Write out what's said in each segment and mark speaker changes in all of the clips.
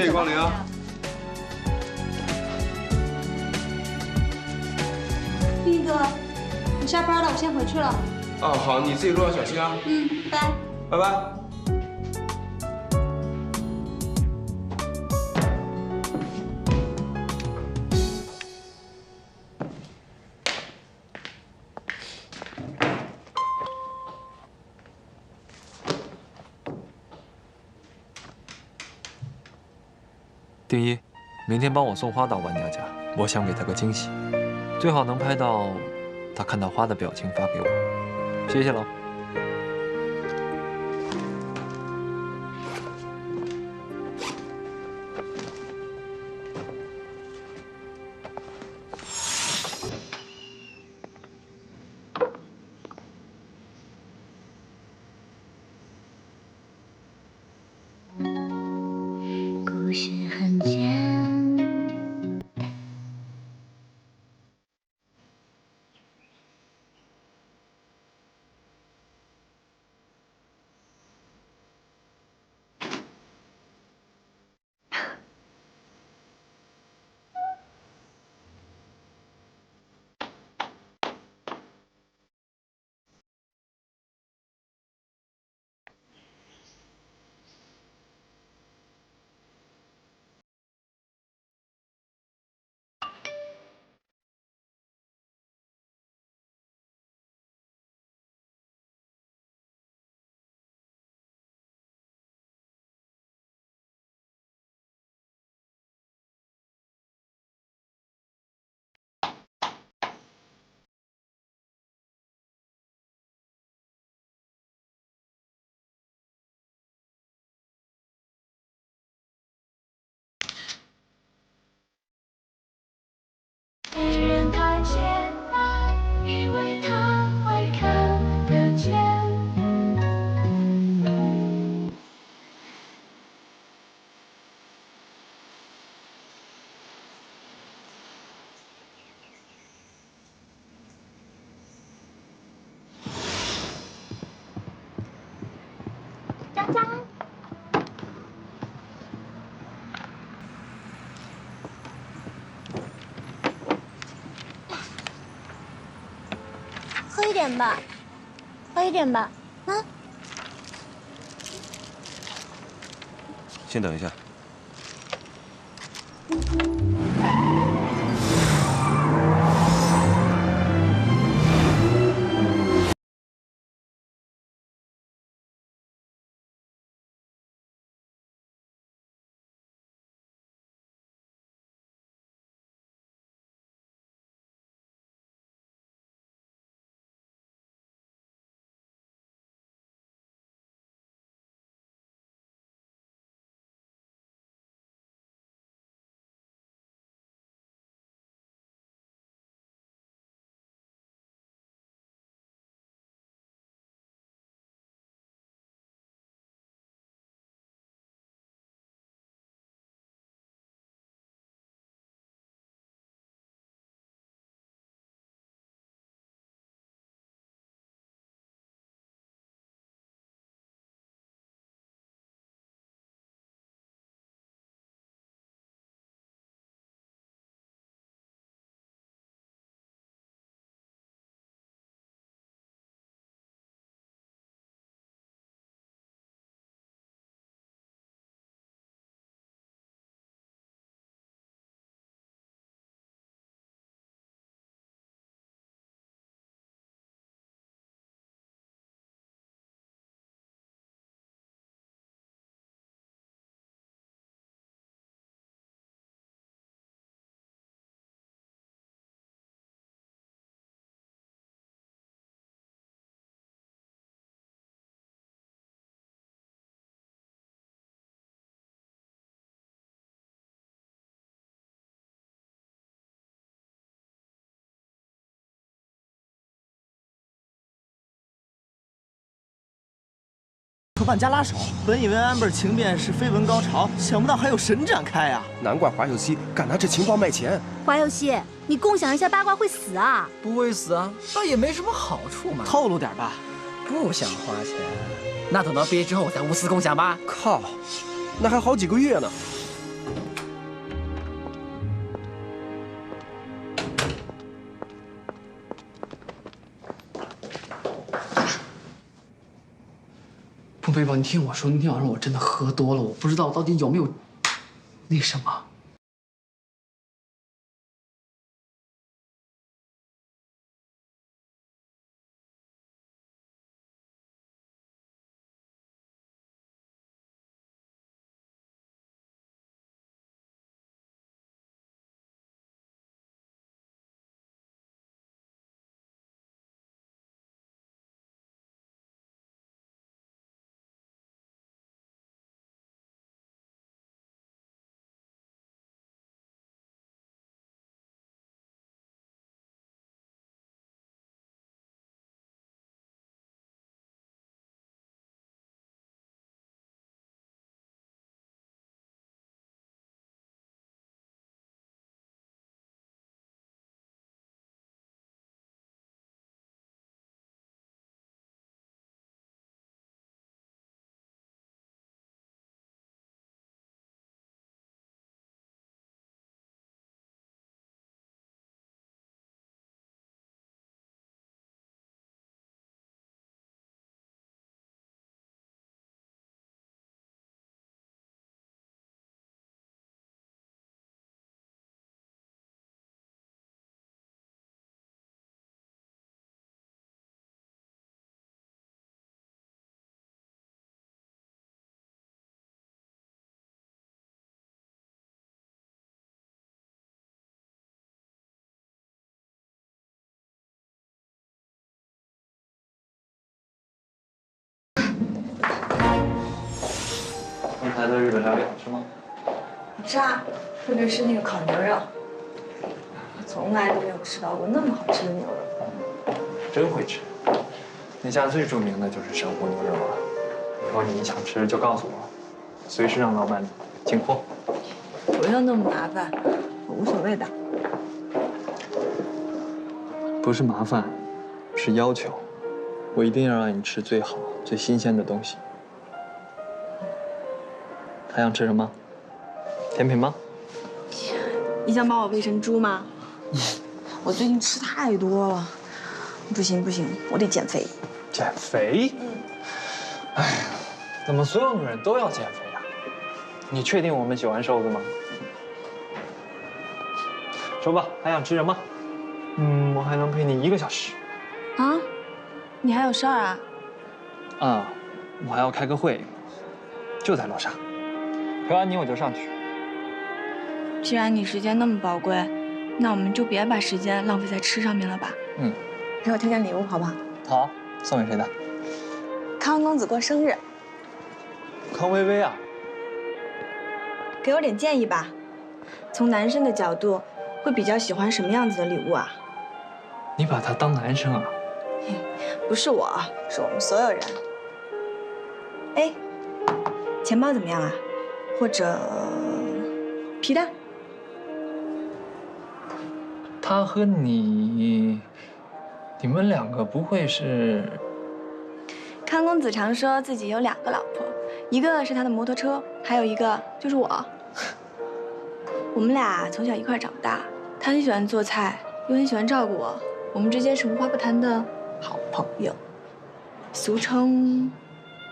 Speaker 1: 谢谢光临啊。
Speaker 2: 斌哥，我下班了，我先回去了。
Speaker 1: 哦，好，你自己路上小心啊。
Speaker 2: 嗯，拜。
Speaker 1: 拜拜。
Speaker 3: 丁一，明天帮我送花到万家家，我想给她个惊喜，最好能拍到她看到花的表情发给我。谢谢喽。
Speaker 4: 故事很简单。别人看见，以为他会看得见。张张。喝一点吧，喝一点吧，啊！
Speaker 5: 先等一下。
Speaker 6: 和万家拉手，本以为 Amber 情变是绯闻高潮，想不到还有神展开啊！
Speaker 5: 难怪华佑熙敢拿这情报卖钱。
Speaker 4: 华佑熙，你共享一下八卦会死啊？
Speaker 7: 不会死啊，倒也没什么好处嘛。
Speaker 6: 透露点吧。
Speaker 7: 不想花钱，那等到毕业之后再无私共享吧。
Speaker 5: 靠，那还好几个月呢。
Speaker 8: 飞宝，你听我说，那天晚上我真的喝多了，我不知道到底有没有那什么。
Speaker 3: 刚才的日本料理好吃吗？
Speaker 9: 好吃啊，特别是那个烤牛肉，我从来都没有吃到过那么好吃的牛肉。
Speaker 3: 真会吃。那家最著名的就是神户牛肉了。以后你想吃就告诉我，随时让老板进货。
Speaker 9: 不用那么麻烦，我无所谓的。
Speaker 3: 不是麻烦，是要求。我一定要让你吃最好、最新鲜的东西。还想吃什么？甜品吗？
Speaker 9: 你想把我喂成猪吗？我最近吃太多了，不行不行，我得减肥。
Speaker 3: 减肥？哎呀，怎么所有女人都要减肥啊？你确定我们喜欢瘦子吗？说吧，还想吃什么？我还能陪你1个小时。
Speaker 9: 啊？你还有事儿啊？
Speaker 3: 啊，我还要开个会，就在楼上。陪完你我就上去。
Speaker 9: 既然你时间那么宝贵，那我们就别把时间浪费在吃上面了吧。给我推荐礼物好不好？
Speaker 3: 好，送给谁的？
Speaker 9: 康公子过生日，
Speaker 3: 康薇薇啊。
Speaker 9: 给我点建议吧。从男生的角度，会比较喜欢什么样子的礼物啊？
Speaker 3: 你把他当男生啊？
Speaker 9: 不是我，是我们所有人。哎，钱包怎么样啊？或者皮蛋？
Speaker 3: 他和你们2个不会是？
Speaker 9: 康公子常说自己有2个老婆，一个是他的摩托车，还有一个就是我。我们俩从小一块长大，他很喜欢做菜，又很喜欢照顾我，我们之间是无话不谈的好朋友，俗称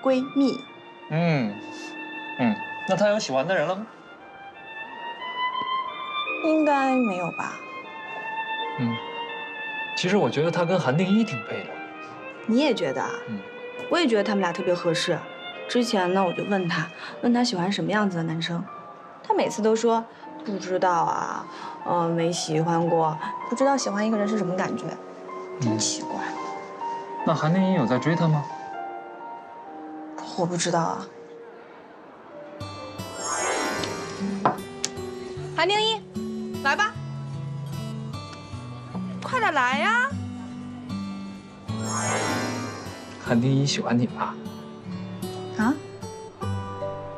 Speaker 9: 闺蜜。
Speaker 3: 那他有喜欢的人了吗？
Speaker 9: 应该没有吧？
Speaker 3: 其实我觉得他跟韩定一挺配的。
Speaker 9: 你也觉得啊？我也觉得他们俩特别合适。之前呢，我就问他喜欢什么样子的男生，他每次都说不知道啊，没喜欢过，不知道喜欢一个人是什么感觉，真奇怪。
Speaker 3: 那韩定一有在追他吗？
Speaker 9: 我不知道啊。韩定一，来吧，快点来呀！
Speaker 3: 韩定一喜欢你吧？
Speaker 9: 啊？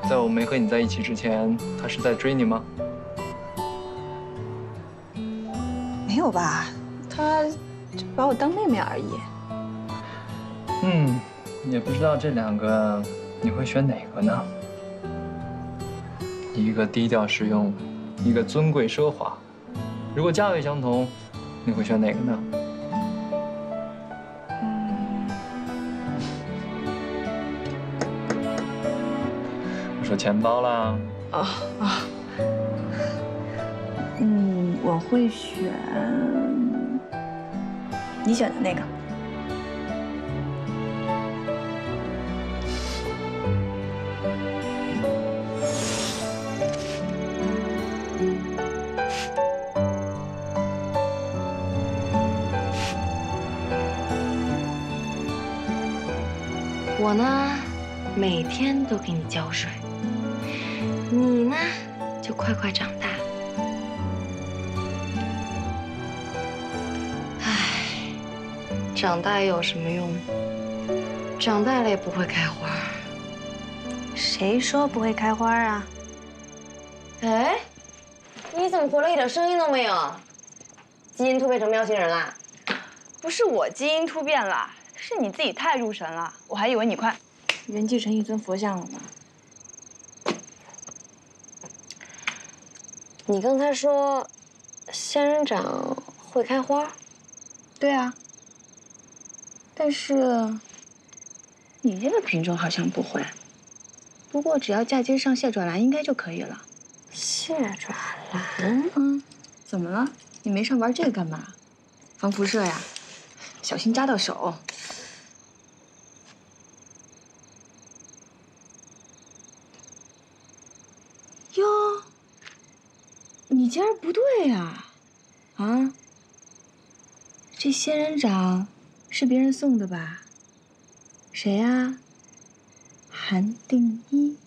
Speaker 3: 在我没和你在一起之前，他是在追你吗？
Speaker 9: 没有吧，他就把我当妹妹而已。
Speaker 3: 也不知道这2个你会选哪个呢？一个低调实用，一个尊贵奢华。如果价位相同，你会选哪个呢？钱包啦。
Speaker 9: 我会选你选的那个。
Speaker 10: 我呢，每天都给你浇水，你呢，就快快长大。唉，长大有什么用？长大了也不会开花。
Speaker 9: 谁说不会开花啊？
Speaker 10: 哎，你怎么回来一点声音都没有？基因突变成喵星人啦？
Speaker 9: 不是我基因突变了，是你自己太入神了，我还以为你快人继成一尊佛像了呢。
Speaker 10: 你刚才说仙人掌会开花？
Speaker 9: 对啊，但是你这个品种好像不会。不过只要嫁接上蟹爪兰应该就可以了。
Speaker 10: 蟹爪兰？
Speaker 9: 怎么了？你没事玩这个干嘛？防辐射呀，小心扎到手。哟，你竟然不对呀！啊，这仙人掌是别人送的吧？谁呀？韩定一。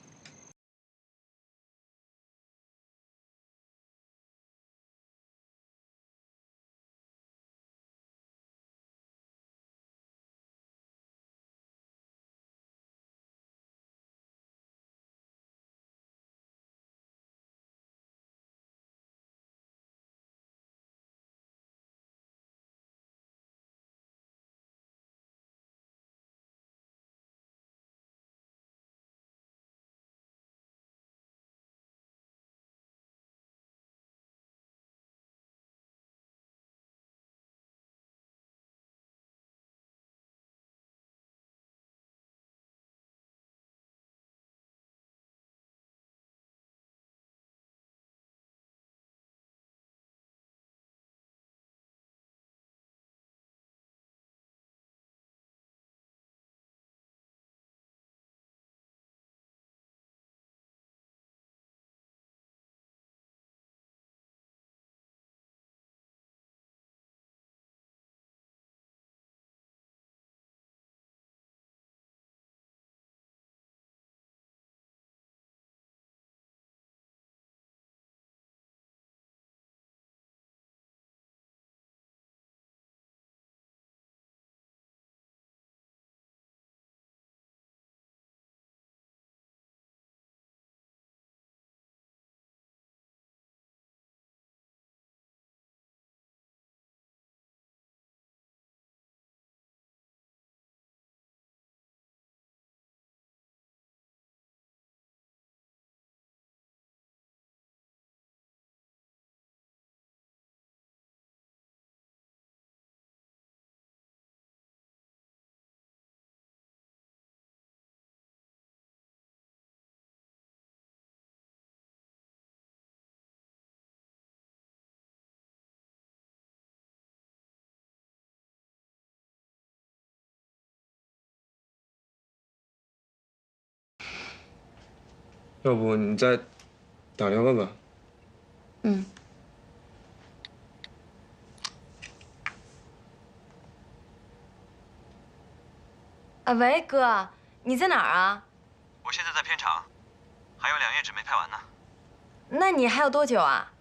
Speaker 1: 要不你再打电话问问？
Speaker 10: 喂，哥，你在哪儿啊？
Speaker 3: 我现在在片场，还有2页纸没拍完呢。
Speaker 10: 那你还有多久啊？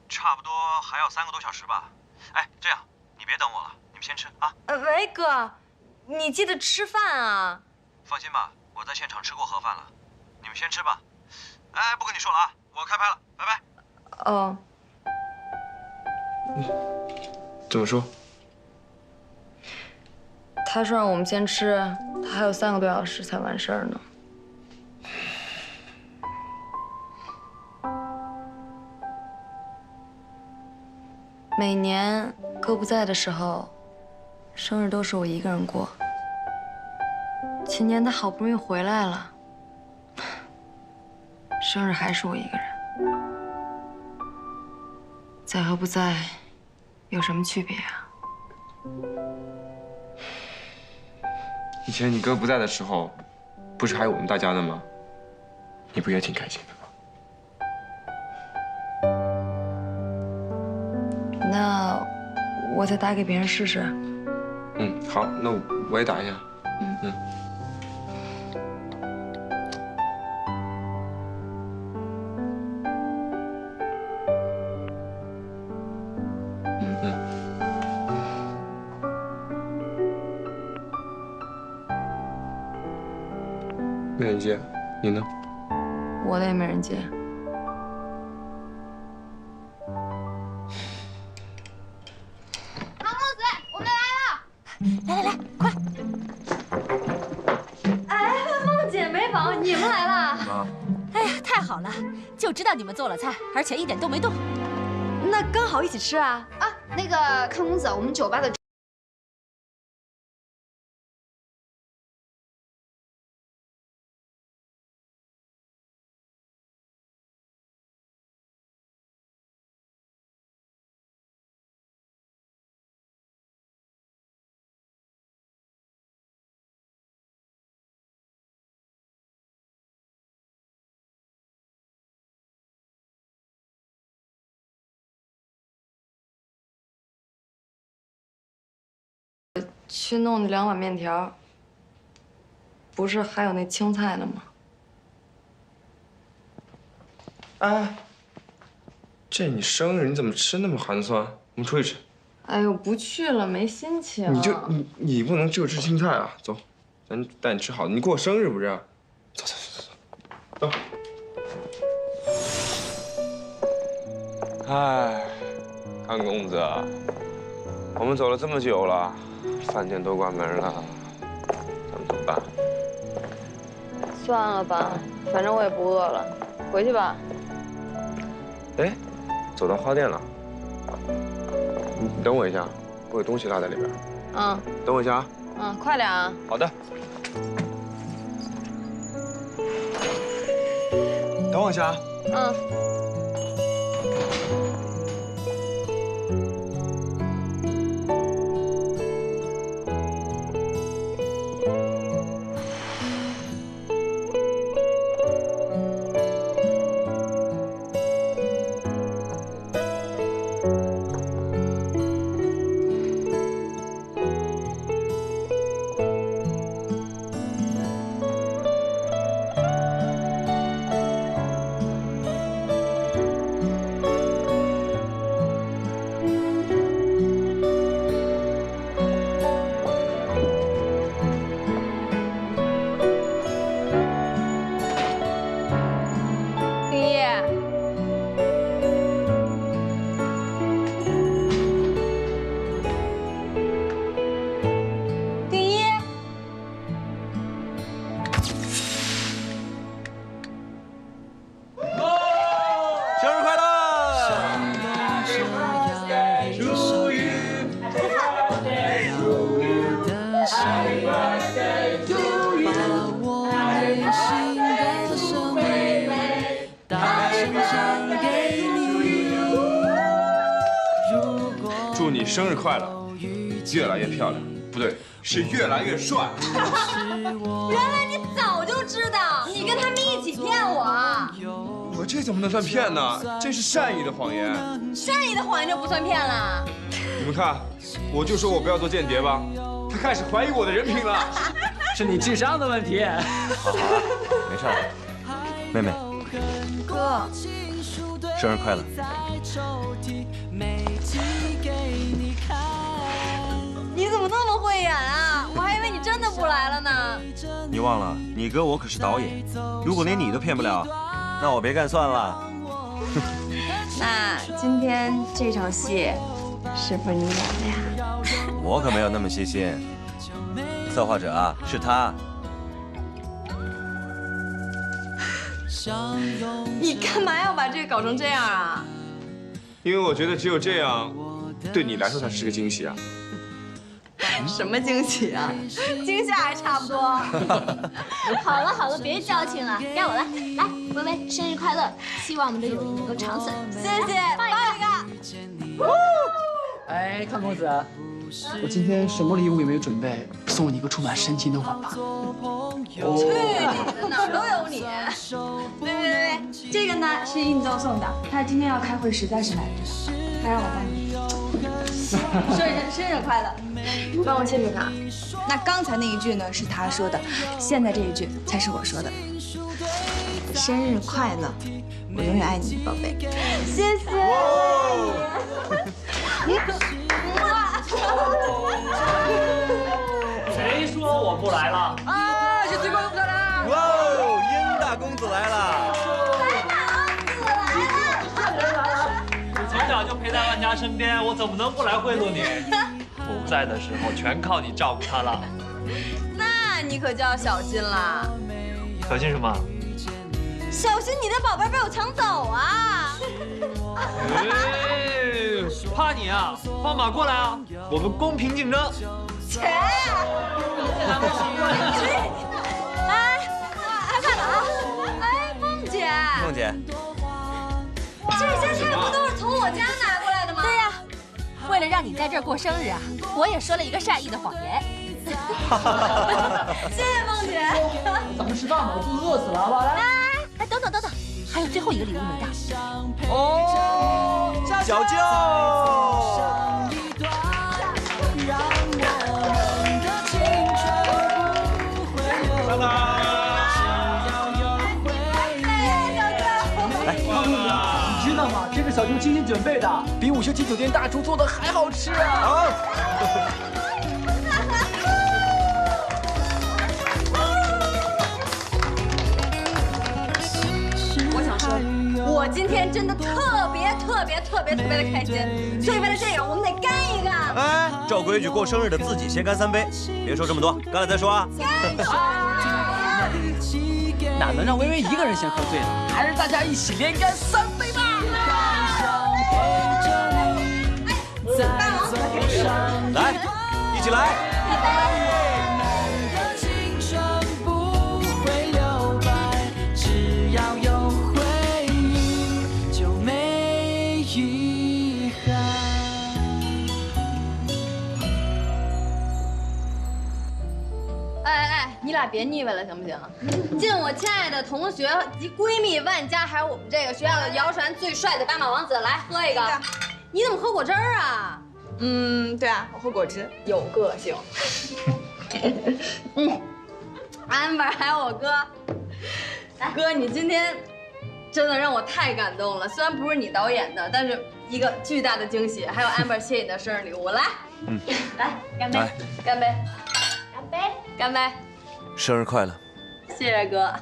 Speaker 3: 差不多还要3个多小时吧。哎，这样，你别等我了，你们先吃啊。
Speaker 10: 喂，哥，你记得吃饭啊。
Speaker 3: 放心吧，我在现场吃过盒饭了，你们先吃吧。哎，不跟你说了啊，我开拍了，拜拜。
Speaker 10: 哦。
Speaker 1: 怎么说？
Speaker 10: 他说让我们先吃，他还有3个多小时才完事儿呢。每年哥不在的时候，生日都是我一个人过。前年他好不容易回来了，生日还是我一个人，在和不在有什么区别啊？
Speaker 1: 以前你哥不在的时候，不是还有我们大家呢吗？你不也挺开心的吗？
Speaker 10: 那我再打给别人试试。
Speaker 1: 嗯，好，那我也打一下。嗯。没人接，你呢？
Speaker 10: 我的也没人接。
Speaker 2: 唐公子，我们来了！来，快！
Speaker 10: 哎，梦姐、美宝，你们来了！
Speaker 1: 妈，
Speaker 2: 哎呀，太好了，就知道你们做了菜，而且一点都没动。
Speaker 10: 那刚好一起吃啊！
Speaker 2: 啊，那个康公子，我们酒吧的。
Speaker 10: 去弄那2碗面条，不是还有那青菜呢吗？
Speaker 1: 哎，这你生日你怎么吃那么寒酸？我们出去吃。
Speaker 10: 哎呦，不去了，没心情。
Speaker 1: 你不能就吃青菜啊！走，咱带你吃好的。你过生日不是？走走走走走。哎，康公子，我们走了这么久了，饭店都关门了，咱们怎么办？
Speaker 10: 算了吧，反正我也不饿了，回去吧。
Speaker 1: 哎，走到花店了。你等我一下，我有东西落在里边。
Speaker 10: 嗯。
Speaker 1: 等我一下啊。
Speaker 10: 嗯，快点啊。
Speaker 1: 好的。等我一下啊。
Speaker 10: 嗯。
Speaker 1: 祝你生日快乐，越来越漂亮，不对，是越来越帅。
Speaker 2: 原来你早就知道，你跟他们一起骗我啊！
Speaker 1: 我这怎么能算骗呢？这是善意的谎言。
Speaker 2: 善意的谎言就不算骗了。
Speaker 1: 你们看，我就说我不要做间谍吧，他开始怀疑我的人品了。
Speaker 7: 是你智商的问题。
Speaker 5: 好了，没事了。妹妹，
Speaker 10: 哥，
Speaker 5: 生日快乐！
Speaker 2: 你怎么那么会演啊？我还以为你真的不来了呢。
Speaker 5: 你忘了，你哥我可是导演，如果连你都骗不了，那我别干算了。
Speaker 10: 那今天这场戏是不是你演的呀？
Speaker 5: 我可没有那么细心，策划者啊是他。
Speaker 10: 你干嘛要把这个搞成这样啊？
Speaker 1: 因为我觉得只有这样，对你来说才是个惊喜啊。
Speaker 9: 什么惊喜啊？惊吓还差不多。
Speaker 2: 好了好了，别矫情了，该我了。来，微微，生日快乐！希望我们的友谊能够长存。
Speaker 9: 谢谢，抱一个。
Speaker 8: 哎，康公子，我今天什么礼物也没有准备，送你一个充满深情的吻吧。
Speaker 9: 去你的，哪儿都有你。对，这个呢是应州送的，他今天要开会，实在是来不及了，他让我帮你。生日快乐！
Speaker 10: 帮我签名卡。
Speaker 9: 那刚才那一句呢是他说的，现在这一句才是我说的。生日快乐，我永远爱你，宝贝。谢谢。
Speaker 7: 谁说我不来了？
Speaker 8: 啊，是最公子啦！
Speaker 5: 哇哦，殷大公子来了！
Speaker 3: 你从小就陪在万家身边，我怎么能不来贿赂你？我不在的时候，全靠你照顾他了。
Speaker 9: 那你可就要小心啦，
Speaker 3: 小心什么？
Speaker 9: 小心你的宝贝被我抢走啊！
Speaker 3: 哎，怕你啊！放马过来啊！我们公平竞争。
Speaker 9: 切！哎，开饭了啊！哎，梦姐，
Speaker 5: 梦姐，
Speaker 2: 这些菜不都是从我家拿过来的吗？对呀，为了让你在这儿过生日啊，我也说了一个善意的谎言。
Speaker 9: 谢谢梦姐。
Speaker 8: 咱们吃饭吧，我肚子饿死了，好不好？来。
Speaker 2: 哎，等等，还有最后一个礼物没到。
Speaker 8: 哦，
Speaker 5: 小舅。
Speaker 8: 你知道吗？这个小舅精心准备的，比5星级酒店大厨做的还好吃啊！
Speaker 9: 我想说，我今天真的特别的开心，所以为了这个，我们得干一个。
Speaker 5: 哎，照规矩过生日的自己先干3杯，别说这么多，干了再说啊。
Speaker 8: 哪能让微微一个人先喝醉了？还是大家一起连干3杯吧！
Speaker 5: 来，一起来。
Speaker 9: 你俩别腻歪了，行不行？敬我亲爱的同学及闺蜜万佳，还有我们这个学校的谣传最帅的斑马王子，来喝一个。你怎么喝果汁儿啊？对啊，我喝果汁，有个性。安柏还有我哥，哥，你今天真的让我太感动了。虽然不是你导演的，但是一个巨大的惊喜。还有安柏谢你的生日礼物，来，来，干杯，干杯，干杯，干杯。
Speaker 5: 生日快乐！
Speaker 9: 谢谢哥。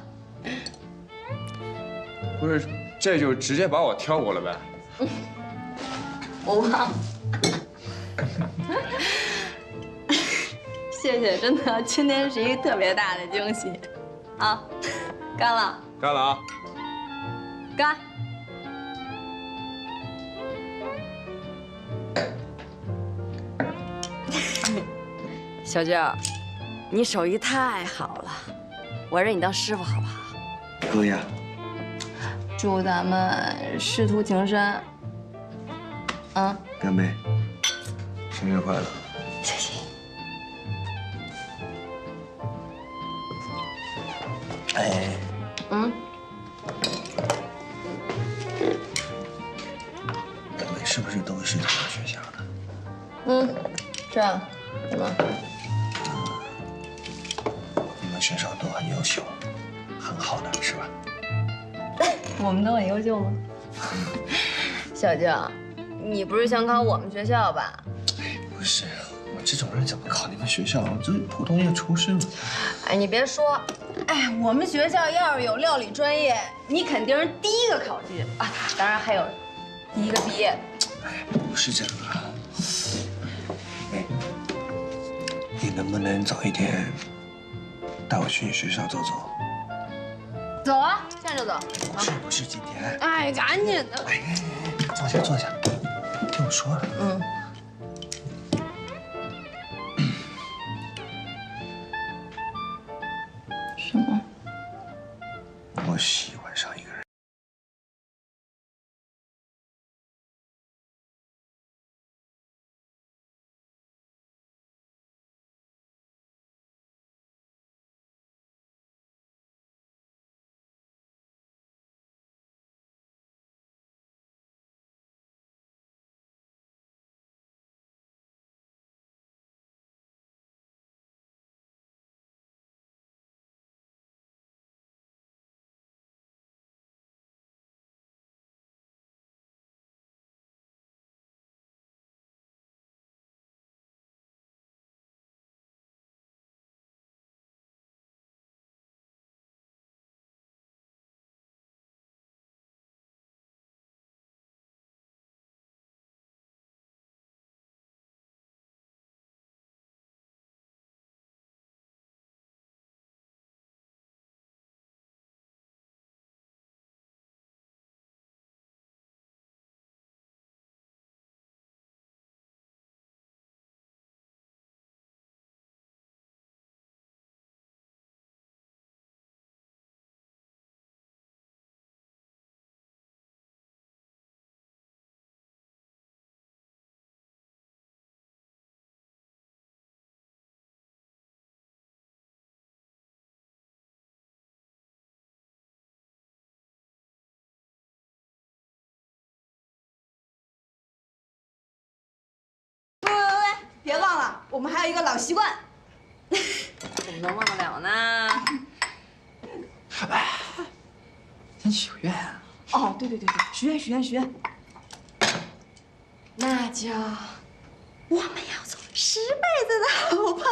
Speaker 1: 不是，这就直接把我跳过了呗？
Speaker 9: 我忘了。谢谢，真的，今天是一个特别大的惊喜。好，干了，
Speaker 1: 干了啊！
Speaker 9: 干。
Speaker 10: 小舅，你手艺太好了，我认你当师傅好不好？
Speaker 6: 可以啊。
Speaker 9: 祝咱们师徒情深。
Speaker 6: 干杯！生日快乐！
Speaker 9: 谢谢。
Speaker 6: 哎，两位是不是都是这个学校的？
Speaker 9: 这样，怎么？
Speaker 6: 你们学校都很优秀，很好的是吧？
Speaker 9: 我们都很优秀吗？小舅，你不是想考我们学校吧？
Speaker 6: 不是，我这种人怎么考你们学校？我这普通一个厨师嘛。
Speaker 9: 哎，你别说，哎，我们学校要是有料理专业，你肯定是第一个考进啊！当然还有第一个毕业。
Speaker 6: 哎，不是这个。哎，你能不能早一点带我去你学校走走？
Speaker 9: 走啊，现在就走。
Speaker 6: 不是今天。
Speaker 9: 哎，赶紧的。
Speaker 6: 哎，坐下坐下，听我说。
Speaker 9: 我们还有一个老习惯，
Speaker 10: 怎么能忘得了呢？
Speaker 8: 先许个愿啊！
Speaker 9: 哦，对，许愿，
Speaker 10: 那就
Speaker 9: 我们要做10辈子的好朋友。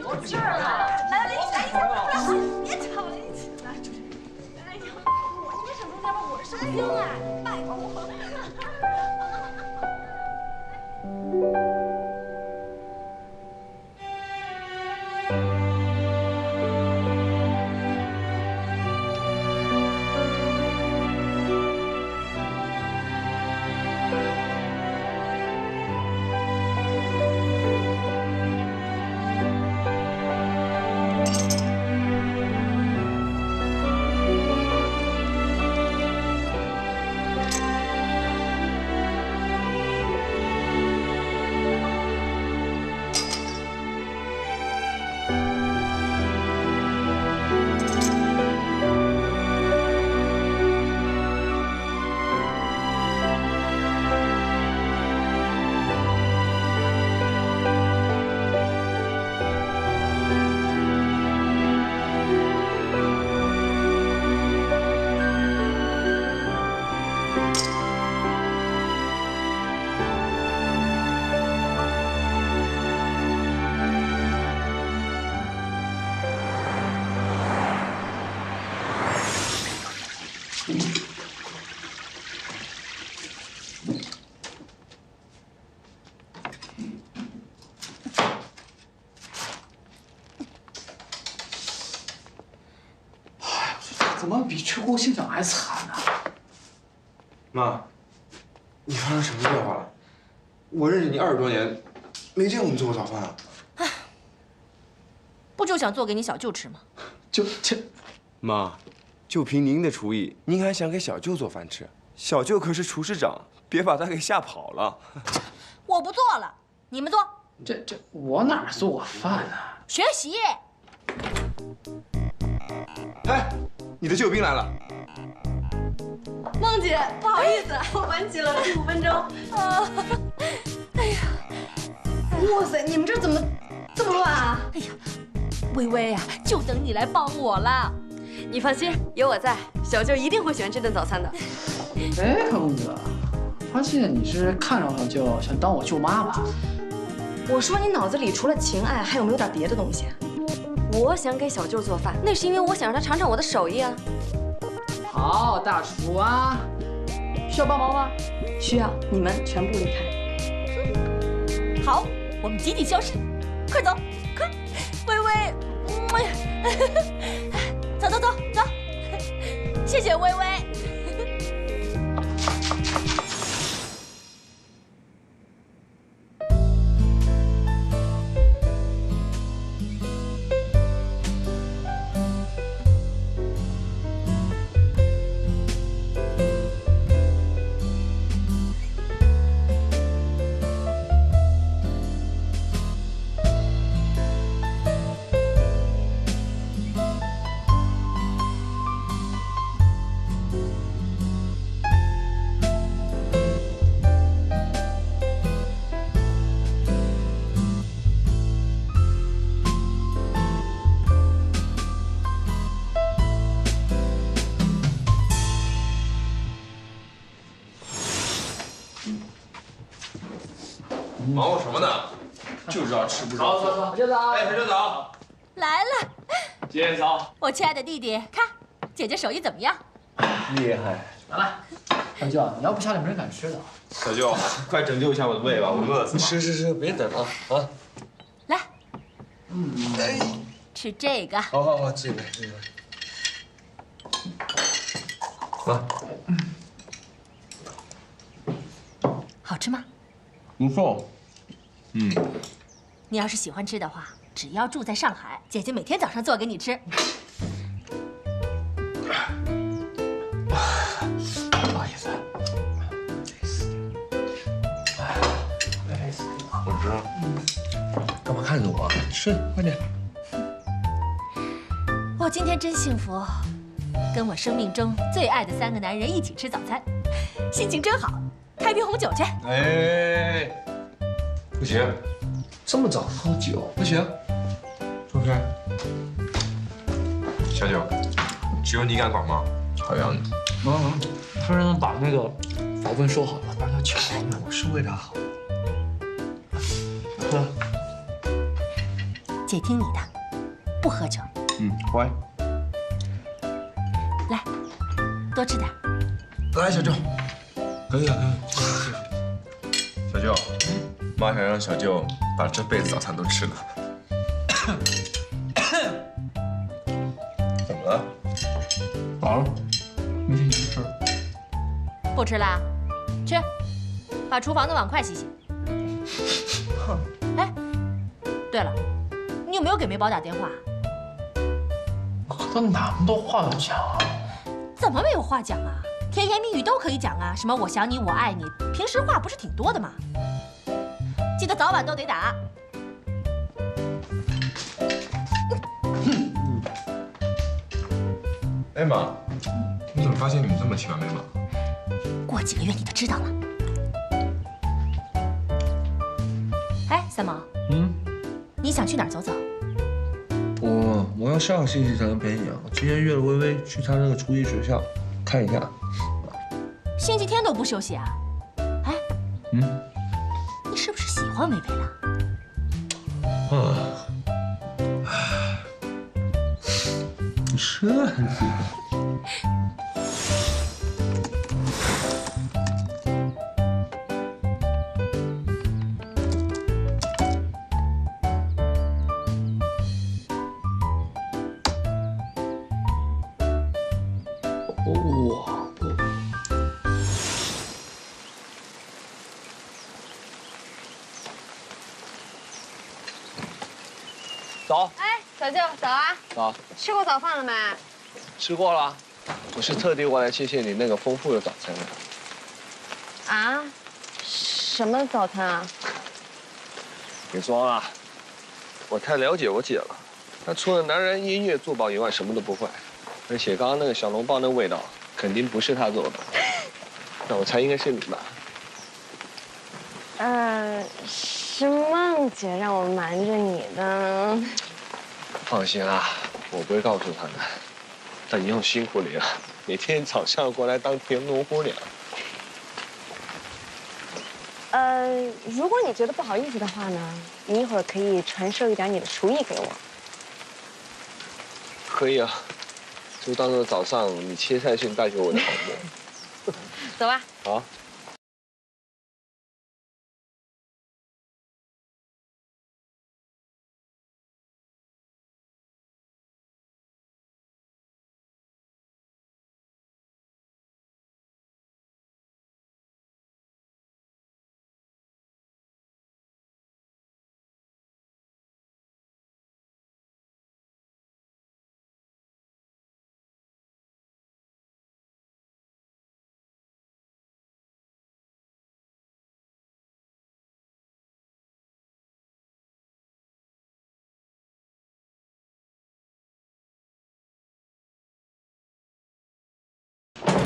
Speaker 2: 我这儿了，来，别吵了，一起来，出去。哎呀，你别省中间吧，我是寿星啊，拜托。
Speaker 8: 怎么比车祸现场还惨呢？
Speaker 6: 妈，你发生什么变化了？我认识你20多年，没见过你做过早饭啊。
Speaker 2: 不就想做给你小舅吃吗？
Speaker 6: 妈，就凭您的厨艺，您还想给小舅做饭吃？小舅可是厨师长，别把他给吓跑了。
Speaker 2: 我不做了，你们做。
Speaker 8: 我哪做过饭啊？
Speaker 2: 学习。
Speaker 6: 哎，你的救兵来了。
Speaker 9: 梦姐，不好意思，我晚起了15分钟。
Speaker 2: 哎呀，
Speaker 9: 哇塞，你们这怎么这么乱啊？
Speaker 2: 哎呀，微微啊，就等你来帮我了。
Speaker 10: 你放心，有我在，小舅一定会喜欢这顿早餐的。
Speaker 8: 哎，康公子，发现你是看上小舅，想当我舅妈吧？
Speaker 10: 我说你脑子里除了情爱，还有没有点别的东西？我想给小舅做饭，那是因为我想让他尝尝我的手艺啊。
Speaker 8: 好，大厨啊，需要帮忙吗？
Speaker 10: 需要，你们全部离开。
Speaker 2: 好，我们集体消失，快走，快，微微，走，谢谢微微。
Speaker 1: 忙活什么呢？
Speaker 6: 就知道吃不着。
Speaker 8: 走，姐早。
Speaker 1: 哎，小舅早。
Speaker 2: 来了，
Speaker 7: 姐早。
Speaker 2: 我亲爱的弟弟，看姐姐手艺怎么样？
Speaker 6: 厉害。
Speaker 8: 来了，小舅，你要不下来没人敢吃的。
Speaker 1: 小舅，快拯救一下我的胃吧，我饿死了。
Speaker 6: 吃，别等了啊！
Speaker 2: 来，吃这个。
Speaker 6: 好，这个。妈，
Speaker 2: 好吃吗？
Speaker 6: 不错。
Speaker 2: 你要是喜欢吃的话，只要住在上海，姐姐每天早上做给你吃。
Speaker 8: 不好意思。
Speaker 6: 我知道。干嘛看着我？吃，快点。
Speaker 2: 我今天真幸福，跟我生命中最爱的3个男人一起吃早餐，心情真好。开瓶红酒去。
Speaker 1: 哎，不行，
Speaker 6: 这么早喝酒不行。
Speaker 1: 出去。小九，只有你敢管吗？朝阳的。
Speaker 8: 他让他把那个保温收好了，让他抢。
Speaker 6: 我是为他好。
Speaker 8: 喝。
Speaker 2: 姐听你的，不喝酒。
Speaker 6: 乖。
Speaker 2: 来，多吃点。
Speaker 6: 来，小舅。可以了，可以。
Speaker 1: 小舅，妈想让小舅把这辈子早餐都吃了。怎么了？
Speaker 6: 饱了，没心情吃。
Speaker 2: 不吃了，去把厨房的碗筷洗洗。哎，对了，你有没有给梅宝打电话？
Speaker 8: 和他哪么多话要讲啊？
Speaker 2: 怎么没有话讲啊？甜言蜜语都可以讲啊，什么我想你，我爱你，平时话不是挺多的吗？记得早晚都得打。
Speaker 1: 哎妈，你怎么发现你们这么喜欢梅宝？
Speaker 2: 过几个月你就知道了。哎，三毛，你想去哪儿走走？
Speaker 6: 我要下个星期才能陪你啊！我今天约了微微去她那个厨艺学校看一下。
Speaker 2: 星期天都不休息啊？哎，你是不是喜欢薇薇了？
Speaker 6: 是。
Speaker 10: 走。哎，小舅，早啊！
Speaker 11: 早。
Speaker 10: 吃过早饭了没？
Speaker 11: 吃过了。我是特地过来谢谢你那个丰富的早餐的。
Speaker 10: 啊？什么早餐啊？
Speaker 11: 别装了，我太了解我姐了。她除了男人音乐做爆以外，什么都不会。而且刚刚那个小笼包那味道，肯定不是她做的。那我猜应该是你吧？
Speaker 10: 是梦姐让我瞒着你的。
Speaker 11: 放心啦，我不会告诉她的。但以后辛苦你了，每天早上过来当田螺姑娘。
Speaker 10: 如果你觉得不好意思的话呢，你一会儿可以传授一点你的厨艺给我。
Speaker 11: 可以啊，就当做早上你切菜训带给我的好活。
Speaker 10: 走吧。
Speaker 11: 好。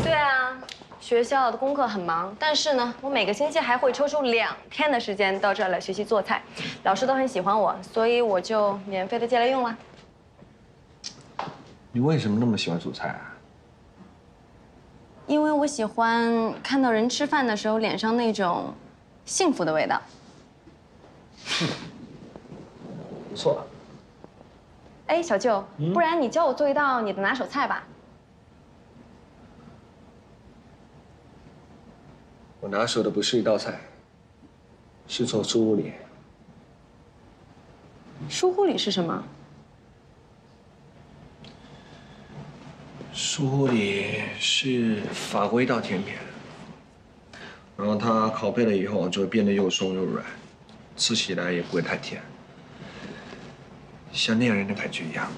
Speaker 10: 对啊，学校的功课很忙，但是呢，我每个星期还会抽出2天的时间到这儿来学习做菜。老师都很喜欢我，所以我就免费的借来用了。
Speaker 6: 你为什么那么喜欢煮菜啊？
Speaker 10: 因为我喜欢看到人吃饭的时候脸上那种幸福的味道。
Speaker 6: 不错。
Speaker 10: 哎，小舅，不然你教我做一道你的拿手菜吧。
Speaker 6: 我拿手的不是一道菜，是从书屋里。
Speaker 10: 疏忽里是什么？
Speaker 6: 疏忽里是法国一道甜品，然后它烤焙了以后就会变得又松又软，吃起来也不会太甜，像恋人的感觉一样。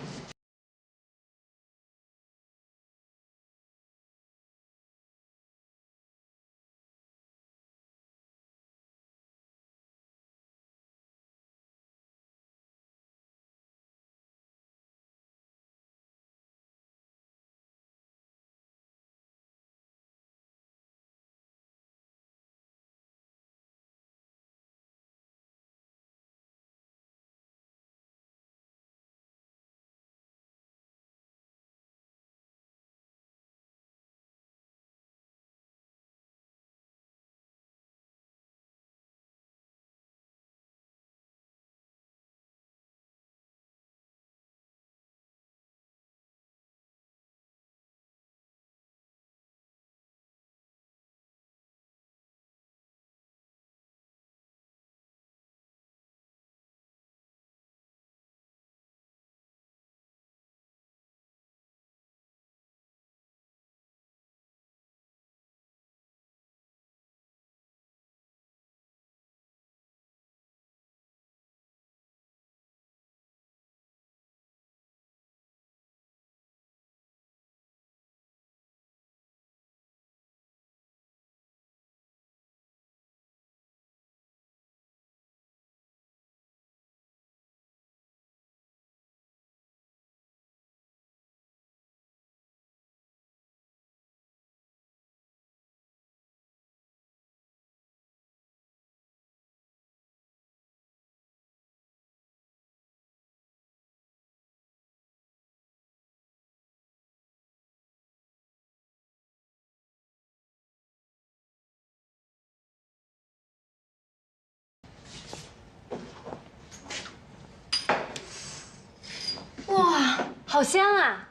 Speaker 10: 好香啊！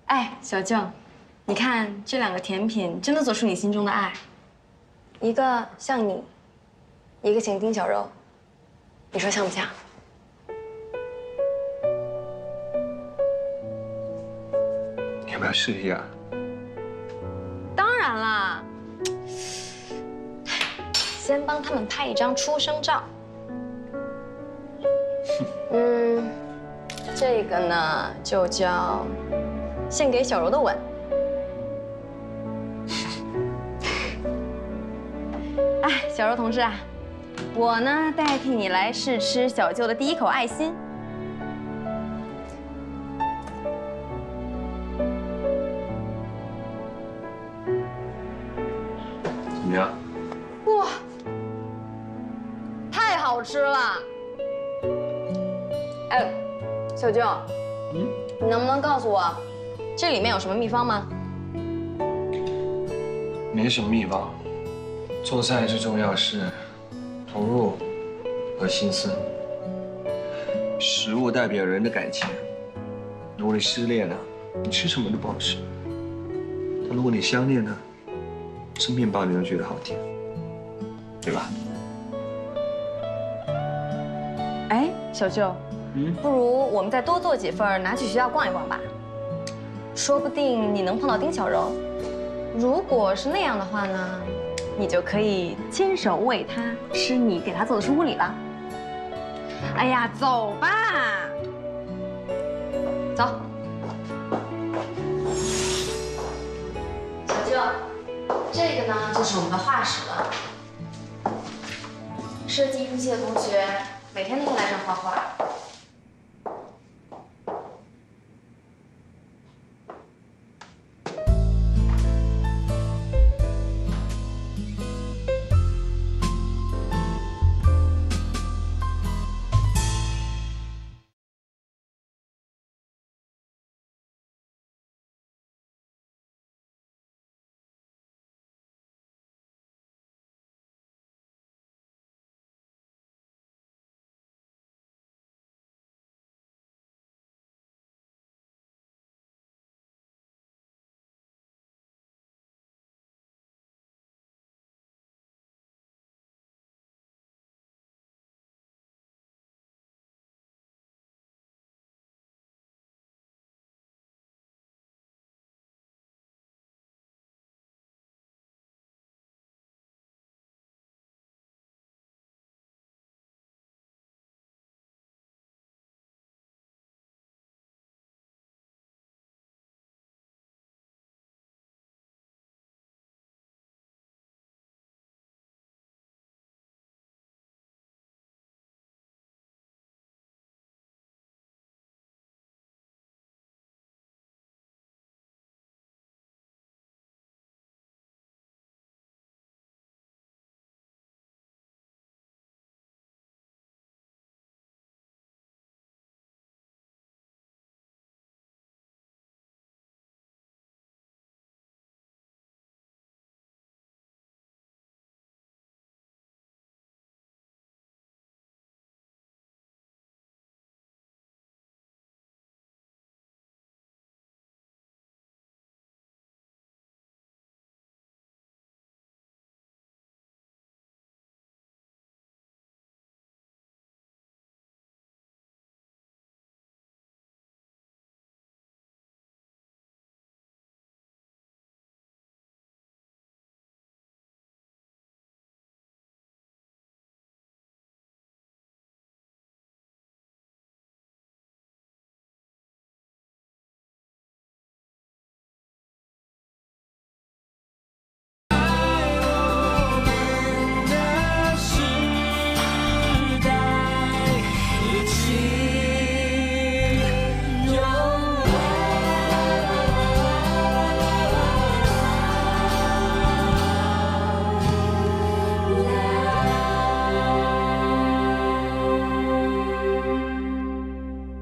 Speaker 10: 哎，小舅，你看这2个甜品真的做出你心中的爱，一个像你，一个像丁小柔，你说像不像？
Speaker 6: 你要不要试一下？
Speaker 10: 当然啦，先帮他们拍一张出生照。这个呢就叫献给小柔的吻。哎，小柔同志啊，我呢代替你来试吃小舅的第1口爱心。
Speaker 6: 怎么样？
Speaker 10: 哇，太好吃了！哎，小舅，你能不能告诉我，这里面有什么秘方吗？
Speaker 6: 没什么秘方，做菜最重要是投入和心思。食物代表人的感情。如果你失恋了，你吃什么都不好吃；但如果你相恋了，吃面包你都觉得好甜，对吧？
Speaker 10: 哎，小舅，不如我们再多做几份，拿去学校逛一逛吧。说不定你能碰到丁小柔。如果是那样的话呢，你就可以亲手喂她吃你给她做的书礼了。哎呀，走吧，走。小舅，这个呢就是我们的画室了。设计艺术系的同学每天都会来这儿画画。